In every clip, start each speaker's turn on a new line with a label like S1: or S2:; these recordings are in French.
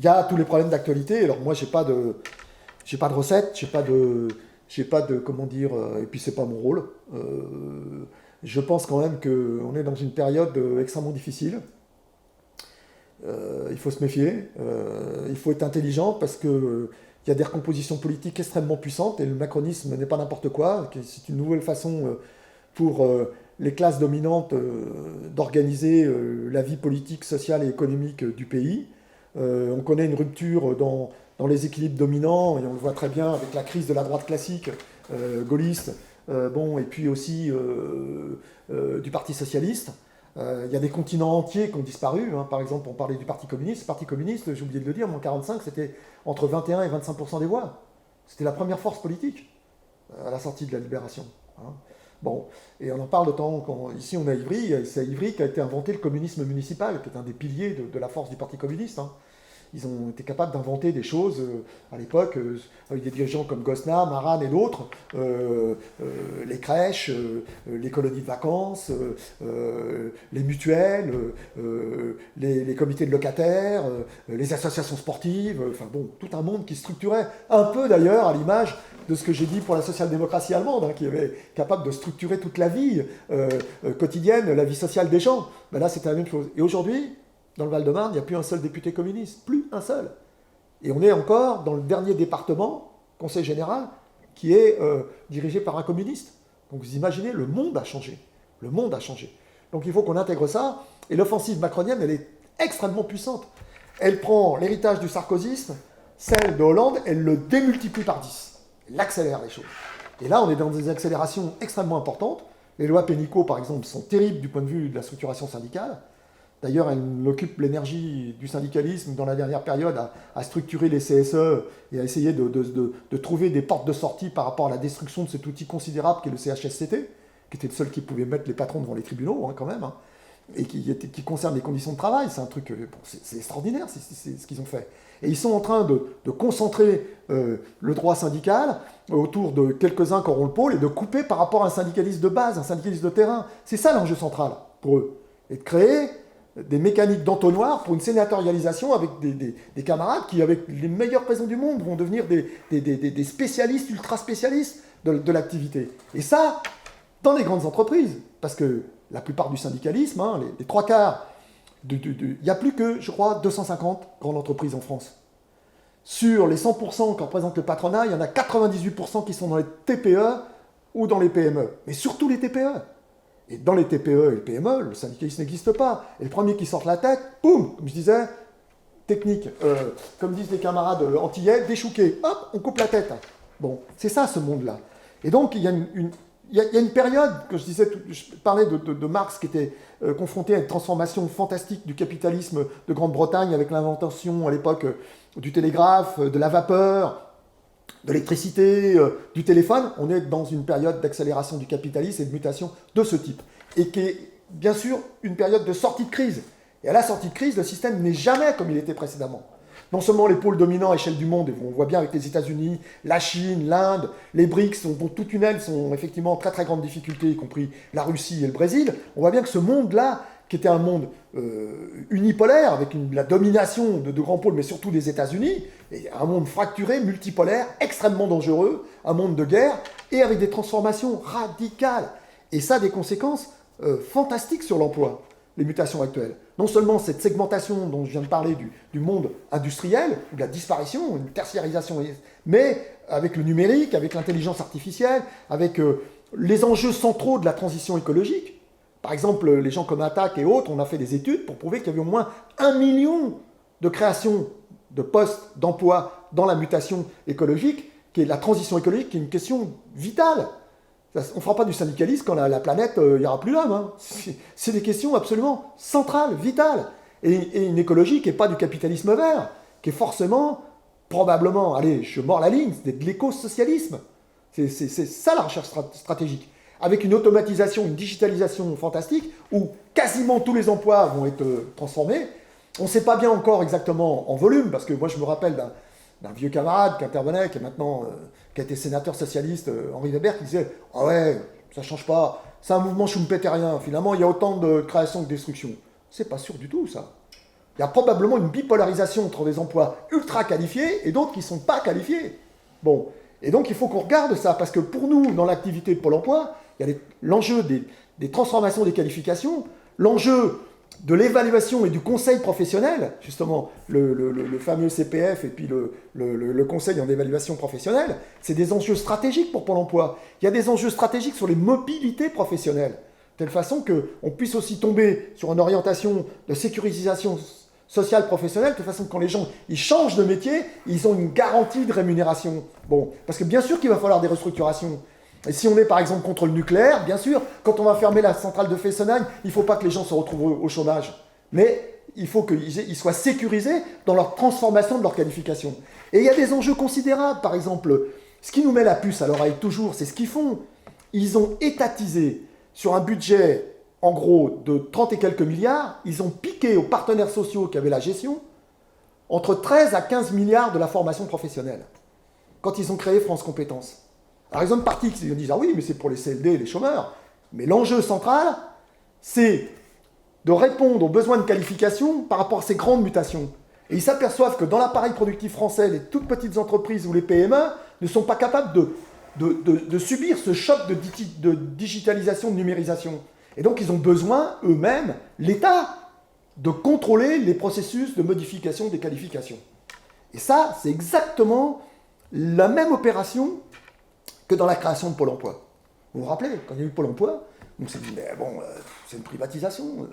S1: Il y a tous les problèmes d'actualité. Alors moi, j'ai pas de recette, j'ai pas de, comment dire, et puis c'est pas mon rôle. Je pense quand même qu'on est dans une période extrêmement difficile. Il faut se méfier, il faut être intelligent parce que il y a des recompositions politiques extrêmement puissantes et le macronisme n'est pas n'importe quoi. C'est une nouvelle façon pour les classes dominantes d'organiser la vie politique, sociale et économique du pays. On connaît une rupture dans les équilibres dominants et on le voit très bien avec la crise de la droite classique gaulliste, bon, et puis aussi du Parti socialiste. Il y a des continents entiers qui ont disparu. Hein. Par exemple, on parlait du Parti communiste. Le Parti communiste, j'ai oublié de le dire, en 1945, c'était entre 21 et 25% des voix. C'était la première force politique à la sortie de la libération. Hein. Bon, et on en parle de temps ici on a Ivry, c'est à Ivry qu'a été inventé le communisme municipal, qui est un des piliers de la force du Parti communiste. Hein. Ils ont été capables d'inventer des choses à l'époque, avec des dirigeants comme Gosnard, Maran et d'autres, les crèches, les colonies de vacances, les mutuelles, les comités de locataires, les associations sportives, enfin bon, tout un monde qui structurait un peu d'ailleurs à l'image de ce que j'ai dit pour la social-démocratie allemande, hein, qui est capable de structurer toute la vie quotidienne, la vie sociale des gens. Ben là, c'était la même chose. Et aujourd'hui, dans le Val-de-Marne, il n'y a plus un seul député communiste. Plus un seul. Et on est encore dans le dernier département, Conseil général, qui est dirigé par un communiste. Donc vous imaginez, le monde a changé. Le monde a changé. Donc il faut qu'on intègre ça. Et l'offensive macronienne, elle est extrêmement puissante. Elle prend l'héritage du sarkozysme, celle de Hollande, elle le démultiplie par 10. Elle accélère les choses. Et là, on est dans des accélérations extrêmement importantes. Les lois Pénicaud, par exemple, sont terribles du point de vue de la structuration syndicale. D'ailleurs, elle occupe l'énergie du syndicalisme dans la dernière période à structurer les CSE et à essayer de trouver des portes de sortie par rapport à la destruction de cet outil considérable qu'est le CHSCT, qui était le seul qui pouvait mettre les patrons devant les tribunaux, hein, quand même, hein, et qui concerne les conditions de travail. C'est un truc, bon, c'est extraordinaire, c'est ce qu'ils ont fait. Et ils sont en train de concentrer le droit syndical autour de quelques-uns qui auront le pôle et de couper par rapport à un syndicaliste de base, un syndicaliste de terrain. C'est ça l'enjeu central pour eux. Et de créer des mécaniques d'entonnoir pour une sénatorialisation avec des camarades qui, avec les meilleures raisons du monde, vont devenir des spécialistes, ultra spécialistes de l'activité. Et ça, dans les grandes entreprises, parce que la plupart du syndicalisme, hein, les trois quarts, il n'y a plus que, je crois, 250 grandes entreprises en France. Sur les 100% que représente le patronat, il y en a 98% qui sont dans les TPE ou dans les PME. Mais surtout les TPE. Et dans les TPE et les PME, le syndicalisme n'existe pas. Et le premier qui sort la tête, boum, comme je disais, technique, comme disent les camarades antillais, déchouqué, hop, on coupe la tête. Bon, c'est ça ce monde-là. Et donc il y a une période, que je disais, je parlais de Marx qui était confronté à une transformation fantastique du capitalisme de Grande-Bretagne avec l'invention à l'époque du télégraphe, de la vapeur, de l'électricité, du téléphone. On est dans une période d'accélération du capitalisme et de mutation de ce type. Et qui est bien sûr une période de sortie de crise. Et à la sortie de crise, le système n'est jamais comme il était précédemment. Non seulement les pôles dominants à échelle du monde, et on voit bien avec les États-Unis, la Chine, l'Inde, les BRICS, dont toute une aile sont effectivement en très très grande difficulté, y compris la Russie et le Brésil, on voit bien que ce monde-là, qui était un monde unipolaire, avec la domination de grands pôles, mais surtout des États-Unis, et un monde fracturé, multipolaire, extrêmement dangereux, un monde de guerre, et avec des transformations radicales. Et ça a des conséquences fantastiques sur l'emploi, les mutations actuelles. Non seulement cette segmentation dont je viens de parler du monde industriel, ou de la disparition, une tertiarisation, mais avec le numérique, avec l'intelligence artificielle, avec les enjeux centraux de la transition écologique. Par exemple, les gens comme Attac et autres, on a fait des études pour prouver qu'il y avait au moins 1 million de créations de postes d'emploi dans la mutation écologique, qui est la transition écologique, qui est une question vitale. On ne fera pas du syndicalisme quand la planète, il n'y aura plus l'homme. Hein. C'est des questions absolument centrales, vitales. Et une écologie qui n'est pas du capitalisme vert, qui est forcément, probablement, allez, je mords la ligne, c'est de l'éco-socialisme. C'est ça la recherche stratégique. Avec une automatisation, une digitalisation fantastique, où quasiment tous les emplois vont être transformés. On ne sait pas bien encore exactement en volume, parce que moi je me rappelle d'un vieux camarade qui intervenait, qui est maintenant, qui a été sénateur socialiste, Henri Weber, qui disait « Ah ouais, ça ne change pas, c'est un mouvement schumpeterien, finalement il y a autant de création que de destruction. » C'est pas sûr du tout ça. Il y a probablement une bipolarisation entre des emplois ultra qualifiés et d'autres qui ne sont pas qualifiés. Bon, et donc il faut qu'on regarde ça, parce que pour nous, dans l'activité de Pôle emploi, il y a l'enjeu des transformations des qualifications, l'enjeu de l'évaluation et du conseil professionnel, justement, le fameux CPF et puis le conseil en évaluation professionnelle, c'est des enjeux stratégiques pour Pôle emploi. Il y a des enjeux stratégiques sur les mobilités professionnelles, de telle façon qu'on puisse aussi tomber sur une orientation de sécurisation sociale professionnelle, de toute façon que quand les gens ils changent de métier, ils ont une garantie de rémunération. Bon, parce que bien sûr qu'il va falloir des restructurations. Et si on est par exemple contre le nucléaire, bien sûr, quand on va fermer la centrale de Fessenheim, il ne faut pas que les gens se retrouvent au chômage. Mais il faut qu'ils soient sécurisés dans leur transformation de leur qualification. Et il y a des enjeux considérables. Par exemple, ce qui nous met la puce à l'oreille toujours, c'est ce qu'ils font. Ils ont étatisé sur un budget, en gros, de 30 et quelques milliards, ils ont piqué aux partenaires sociaux qui avaient la gestion entre 13 à 15 milliards de la formation professionnelle, quand ils ont créé France Compétences. Alors ils ont une partie qui disent « Ah oui, mais c'est pour les CLD et les chômeurs ». Mais l'enjeu central, c'est de répondre aux besoins de qualification par rapport à ces grandes mutations. Et ils s'aperçoivent que dans l'appareil productif français, les toutes petites entreprises ou les PME ne sont pas capables de subir ce choc de digitalisation, de numérisation. Et donc ils ont besoin, eux-mêmes, l'État, de contrôler les processus de modification des qualifications. Et ça, c'est exactement la même opération que dans la création de Pôle emploi. Vous vous rappelez, quand il y a eu Pôle emploi, on s'est dit, mais bon, c'est une privatisation,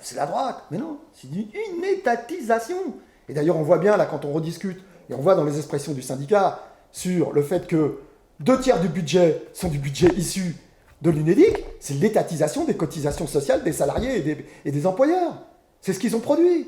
S1: c'est la droite. Mais non, c'est une étatisation. Et d'ailleurs, on voit bien, là, quand on rediscute, et on voit dans les expressions du syndicat, sur le fait que 2/3 du budget sont du budget issu de l'UNEDIC, c'est l'étatisation des cotisations sociales des salariés et des employeurs. C'est ce qu'ils ont produit.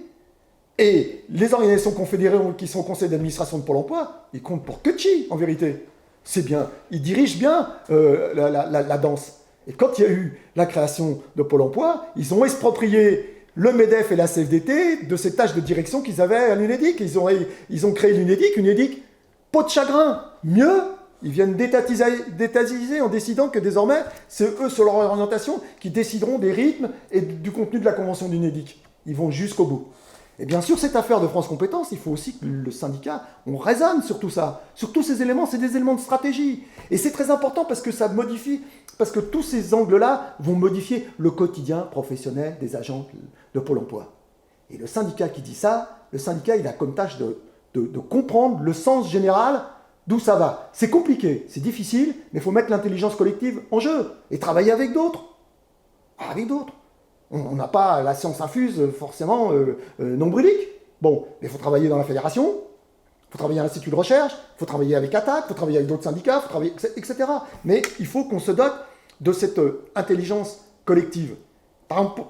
S1: Et les organisations confédérées qui sont au conseil d'administration de Pôle emploi, ils comptent pour que chi, en vérité. C'est bien, ils dirigent bien la danse. Et quand il y a eu la création de Pôle emploi, ils ont exproprié le MEDEF et la CFDT de ces tâches de direction qu'ils avaient à l'UNEDIC. Ils ont créé l'UNEDIC, peau de chagrin. Mieux, ils viennent d'étatiser en décidant que désormais, c'est eux, sur leur orientation, qui décideront des rythmes et du contenu de la convention d'UNEDIC. Ils vont jusqu'au bout. Et bien sûr, cette affaire de France Compétences, il faut aussi que le syndicat, on raisonne sur tout ça. Sur tous ces éléments, c'est des éléments de stratégie. Et c'est très important parce que ça modifie, parce que tous ces angles-là vont modifier le quotidien professionnel des agents de Pôle emploi. Et le syndicat qui dit ça, le syndicat, il a comme tâche de comprendre le sens général d'où ça va. C'est compliqué, c'est difficile, mais il faut mettre l'intelligence collective en jeu et travailler avec d'autres. Avec d'autres. On n'a pas la science infuse forcément nombrilique. Bon, mais il faut travailler dans la fédération, il faut travailler à l'Institut de recherche, il faut travailler avec ATTAC, il faut travailler avec d'autres syndicats, il faut travailler, etc. Mais il faut qu'on se dote de cette intelligence collective. Par exemple,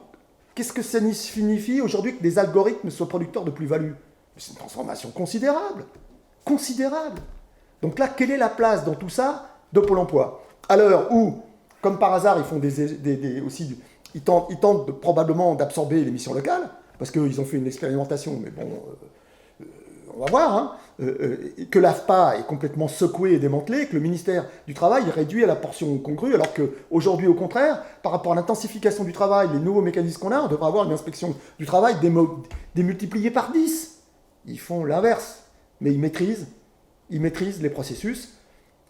S1: qu'est-ce que ça signifie aujourd'hui que des algorithmes soient producteurs de plus-value? C'est une transformation considérable. Considérable. Donc là, quelle est la place dans tout ça de Pôle emploi? À l'heure où, comme par hasard, ils font aussi... Ils tentent probablement d'absorber les missions locales, parce qu'ils ont fait une expérimentation, mais bon, on va voir, hein, que l'AFPA est complètement secoué et démantelé, que le ministère du Travail est réduit à la portion congrue, alors qu'aujourd'hui, au contraire, par rapport à l'intensification du travail, les nouveaux mécanismes qu'on a, on devrait avoir une inspection du travail démultipliée par 10. Ils font l'inverse, mais ils maîtrisent les processus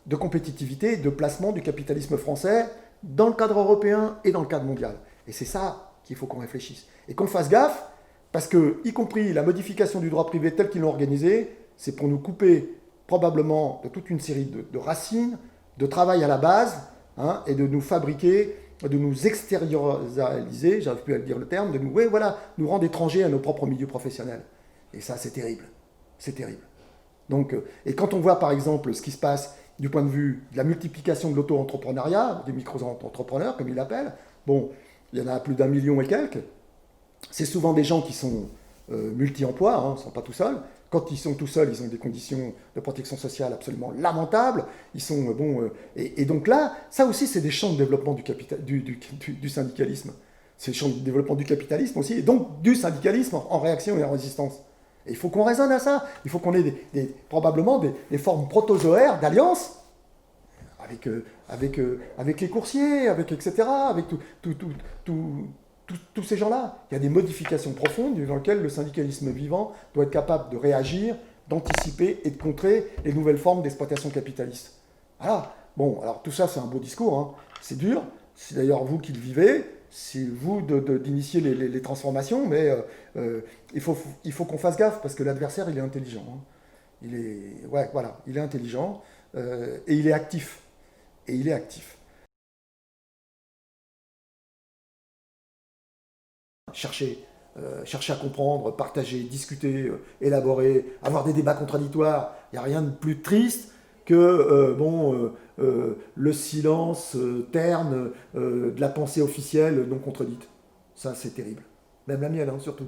S1: de compétitivité et de placement du capitalisme français dans le cadre européen et dans le cadre mondial. Et c'est ça qu'il faut qu'on réfléchisse. Et qu'on fasse gaffe, parce que, y compris la modification du droit privé tel qu'ils l'ont organisé, c'est pour nous couper probablement de toute une série de racines, de travail à la base, hein, et de nous fabriquer, de nous extérioriser, j'arrive plus à dire le terme, de nous rendre étrangers à nos propres milieux professionnels. Et ça, c'est terrible. C'est terrible. Donc, et quand on voit par exemple ce qui se passe du point de vue de la multiplication de l'auto-entrepreneuriat, des micro-entrepreneurs, comme ils l'appellent, bon, il y en a plus d'1 million et quelques. C'est souvent des gens qui sont multi-emploi, hein, ils ne sont pas tout seuls. Quand ils sont tout seuls, ils ont des conditions de protection sociale absolument lamentables. Ils sont, et donc là, ça aussi, c'est des champs de développement du syndicalisme. C'est des champs de développement du capitalisme aussi, et donc du syndicalisme en réaction et en résistance. Et il faut qu'on raisonne à ça. Il faut qu'on ait probablement des formes protozoaires d'alliance avec les coursiers, etc., avec tous tous ces gens-là. Il y a des modifications profondes dans lesquelles le syndicalisme vivant doit être capable de réagir, d'anticiper et de contrer les nouvelles formes d'exploitation capitaliste. Voilà. Bon, alors tout ça, c'est un beau discours, hein. C'est dur. C'est d'ailleurs vous qui le vivez. C'est vous d'initier les transformations, mais il faut qu'on fasse gaffe parce que l'adversaire, il est intelligent, hein. Ouais, voilà, il est intelligent et il est actif. Et il est actif. Chercher, chercher à comprendre, partager, discuter, élaborer, avoir des débats contradictoires. Il n'y a rien de plus triste que le silence terne de la pensée officielle non contredite. Ça, c'est terrible. Même la mienne, hein, surtout.